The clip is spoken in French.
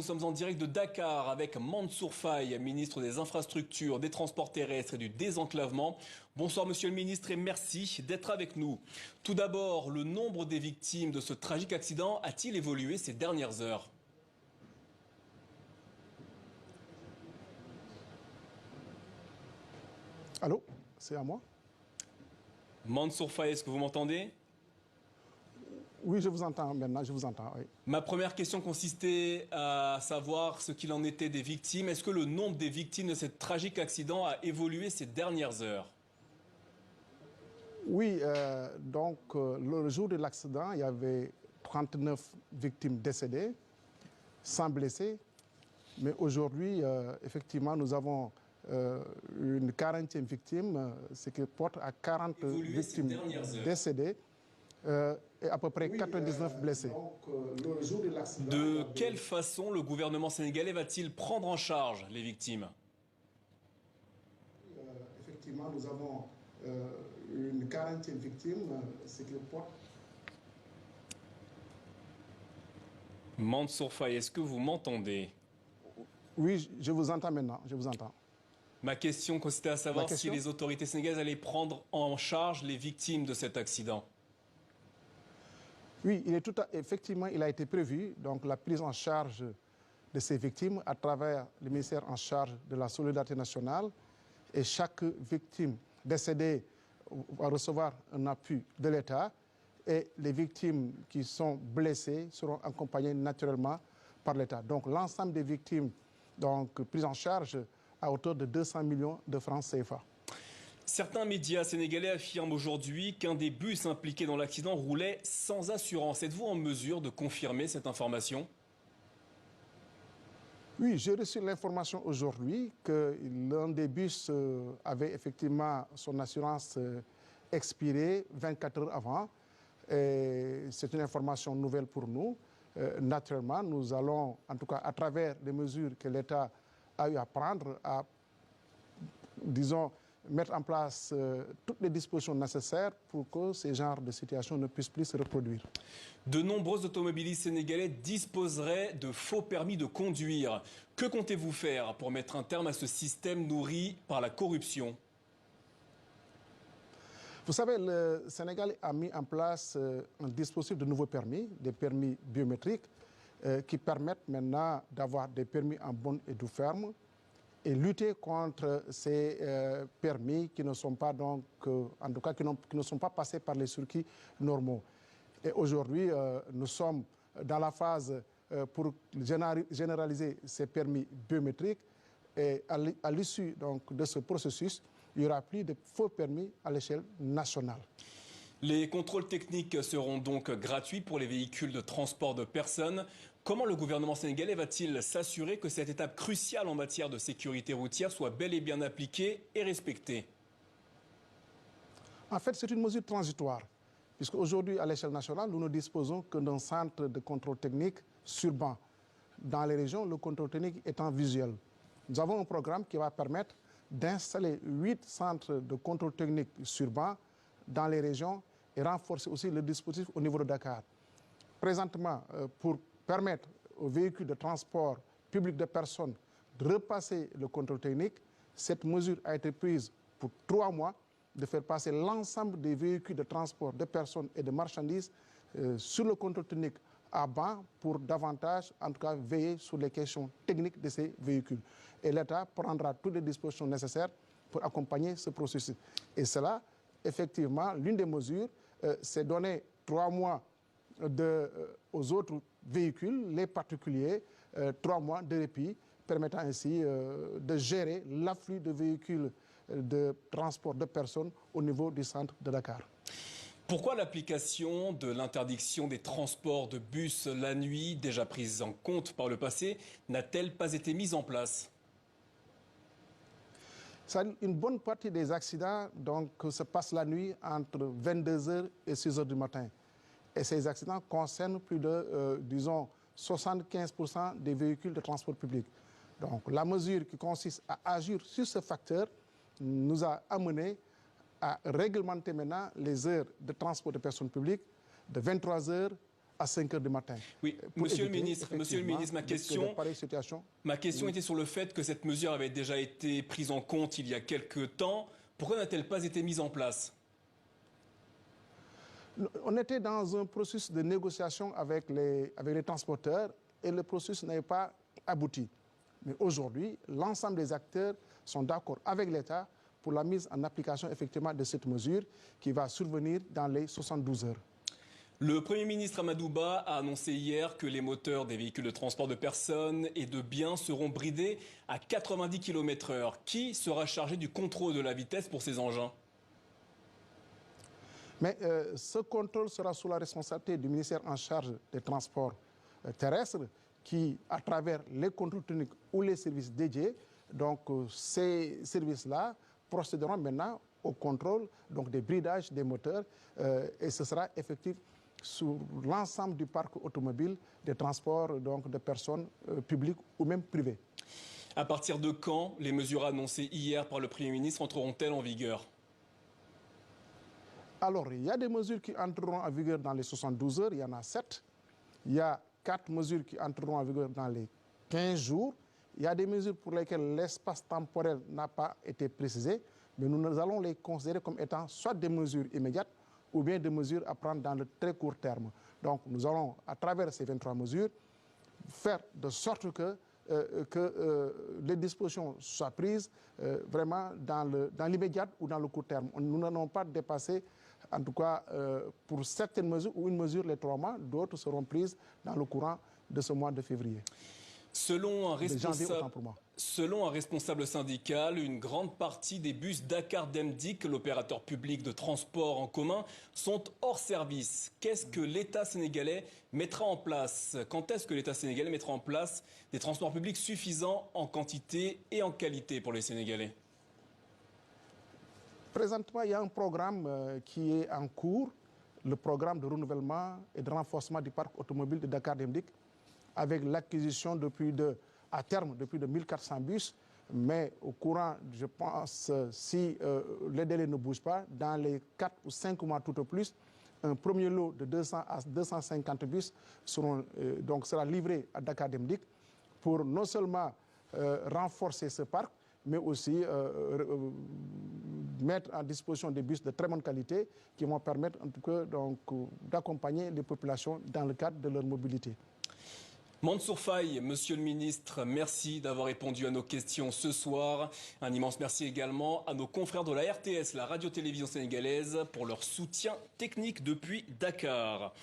sommes en direct de Dakar avec Mansour Faye, ministre des Infrastructures, des Transports terrestres et du Désenclavement. Bonsoir monsieur le ministre et merci d'être avec nous. Tout d'abord, le nombre des victimes de ce tragique accident a-t-il évolué ces dernières heures? Allô, c'est à moi? Mansour Faye, est-ce que vous m'entendez? Oui, je vous entends maintenant, je vous entends. Oui. Ma première question consistait à savoir ce qu'il en était des victimes. Est-ce que le nombre des victimes de ce tragique accident a évolué ces dernières heures? Oui, le jour de l'accident, il y avait 39 victimes décédées, 100 blessés. Mais aujourd'hui, effectivement, nous avons une 40e victime, ce qui porte à 40 victimes décédées. Et à peu près 99 blessés. De quelle façon le gouvernement sénégalais va-t-il prendre en charge les victimes? Effectivement, nous avons une 40e victime, ce qui porte... Mansour Faye, est-ce que vous m'entendez? Oui, je vous entends maintenant, je vous entends. Ma question consistait à savoir si les autorités sénégalaises allaient prendre en charge les victimes de cet accident. Oui, effectivement, il a été prévu donc, la prise en charge de ces victimes à travers le ministère en charge de la solidarité nationale. Et chaque victime décédée va recevoir un appui de l'État. Et les victimes qui sont blessées seront accompagnées naturellement par l'État. Donc l'ensemble des victimes prises en charge à hauteur de 200 millions de francs CFA. Certains médias sénégalais affirment aujourd'hui qu'un des bus impliqués dans l'accident roulait sans assurance. Êtes-vous en mesure de confirmer cette information? Oui, j'ai reçu l'information aujourd'hui que l'un des bus avait effectivement son assurance expirée 24 heures avant. C'est une information nouvelle pour nous. Naturellement, nous allons, en tout cas à travers les mesures que l'État a eu à prendre, à, disons, mettre en place toutes les dispositions nécessaires pour que ces genres de situations ne puissent plus se reproduire. De nombreux automobilistes sénégalais disposeraient de faux permis de conduire. Que comptez-vous faire pour mettre un terme à ce système nourri par la corruption? Vous savez, le Sénégal a mis en place un dispositif de nouveaux permis, des permis biométriques, qui permettent maintenant d'avoir des permis en bonne et due forme, et lutter contre ces permis qui ne sont pas donc, en tout cas, qui ne sont pas passés par les circuits normaux. Et aujourd'hui, nous sommes dans la phase pour généraliser ces permis biométriques. Et à l'issue de ce processus, il n'y aura plus de faux permis à l'échelle nationale. Les contrôles techniques seront donc gratuits pour les véhicules de transport de personnes. Comment le gouvernement sénégalais va-t-il s'assurer que cette étape cruciale en matière de sécurité routière soit bel et bien appliquée et respectée? En fait, c'est une mesure transitoire, puisque aujourd'hui, à l'échelle nationale, nous ne disposons que d'un centre de contrôle technique sur banc. Dans les régions, le contrôle technique étant visuel. Nous avons un programme qui va permettre d'installer 8 centres de contrôle technique sur banc dans les régions et renforcer aussi le dispositif au niveau de Dakar. Présentement, pour permettre aux véhicules de transport public de personnes de repasser le contrôle technique, cette mesure a été prise pour 3 mois, de faire passer l'ensemble des véhicules de transport de personnes et de marchandises sur le contrôle technique à banc pour davantage, en tout cas, veiller sur les questions techniques de ces véhicules. Et l'État prendra toutes les dispositions nécessaires pour accompagner ce processus. Et cela, effectivement, l'une des mesures, c'est donner 3 mois aux autres véhicules, les particuliers, 3 mois de répit, permettant ainsi de gérer l'afflux de véhicules de transport de personnes au niveau du centre de Dakar. Pourquoi l'application de l'interdiction des transports de bus la nuit, déjà prise en compte par le passé, n'a-t-elle pas été mise en place? Une bonne partie des accidents se passent la nuit entre 22h et 6h du matin. Et ces accidents concernent plus de, disons, 75% des véhicules de transport public. Donc la mesure qui consiste à agir sur ce facteur nous a amené à réglementer maintenant les heures de transport de personnes publiques de 23h à 5 heures du matin. Oui, monsieur le ministre, ma question était sur le fait que cette mesure avait déjà été prise en compte il y a quelques temps. Pourquoi n'a-t-elle pas été mise en place? On était dans un processus de négociation avec les transporteurs et le processus n'avait pas abouti. Mais aujourd'hui, l'ensemble des acteurs sont d'accord avec l'État pour la mise en application effectivement de cette mesure qui va survenir dans les 72 heures. Le Premier ministre Amadou Ba a annoncé hier que les moteurs des véhicules de transport de personnes et de biens seront bridés à 90 km/h. Qui sera chargé du contrôle de la vitesse pour ces engins? Mais ce contrôle sera sous la responsabilité du ministère en charge des transports terrestres qui, à travers les contrôles techniques ou les services dédiés, donc ces services-là procéderont maintenant au contrôle donc, des bridages des moteurs et ce sera effectif sur l'ensemble du parc automobile des transports donc, de personnes publiques ou même privées. À partir de quand les mesures annoncées hier par le Premier ministre entreront-elles en vigueur? Alors, il y a des mesures qui entreront en vigueur dans les 72 heures, il y en a 7. Il y a 4 mesures qui entreront en vigueur dans les 15 jours. Il y a des mesures pour lesquelles l'espace temporel n'a pas été précisé, mais nous allons les considérer comme étant soit des mesures immédiates ou bien des mesures à prendre dans le très court terme. Donc, nous allons, à travers ces 23 mesures, faire de sorte que les dispositions soient prises vraiment dans l'immédiat ou dans le court terme. Nous n'allons pas dépasser, en tout cas pour certaines mesures ou une mesure les 3 mois, d'autres seront prises dans le courant de ce mois de février. Selon un responsable syndical, une grande partie des bus Dakar Demdik, l'opérateur public de transport en commun, sont hors service. Qu'est-ce que l'État sénégalais mettra en place? Quand est-ce que l'État sénégalais mettra en place des transports publics suffisants en quantité et en qualité pour les Sénégalais? Présentement, il y a un programme qui est en cours, le programme de renouvellement et de renforcement du parc automobile de Dakar Demdik, avec l'acquisition à terme de plus de 1400 bus. Mais au courant, je pense, si les délais ne bougent pas, dans les 4 ou 5 mois tout au plus, un premier lot de 200 à 250 bus sera livré à Dakar Demdik pour non seulement renforcer ce parc, mais aussi mettre à disposition des bus de très bonne qualité qui vont permettre en tout cas d'accompagner les populations dans le cadre de leur mobilité. Mansour Faye, monsieur le ministre, merci d'avoir répondu à nos questions ce soir. Un immense merci également à nos confrères de la RTS, la radio-télévision sénégalaise, pour leur soutien technique depuis Dakar.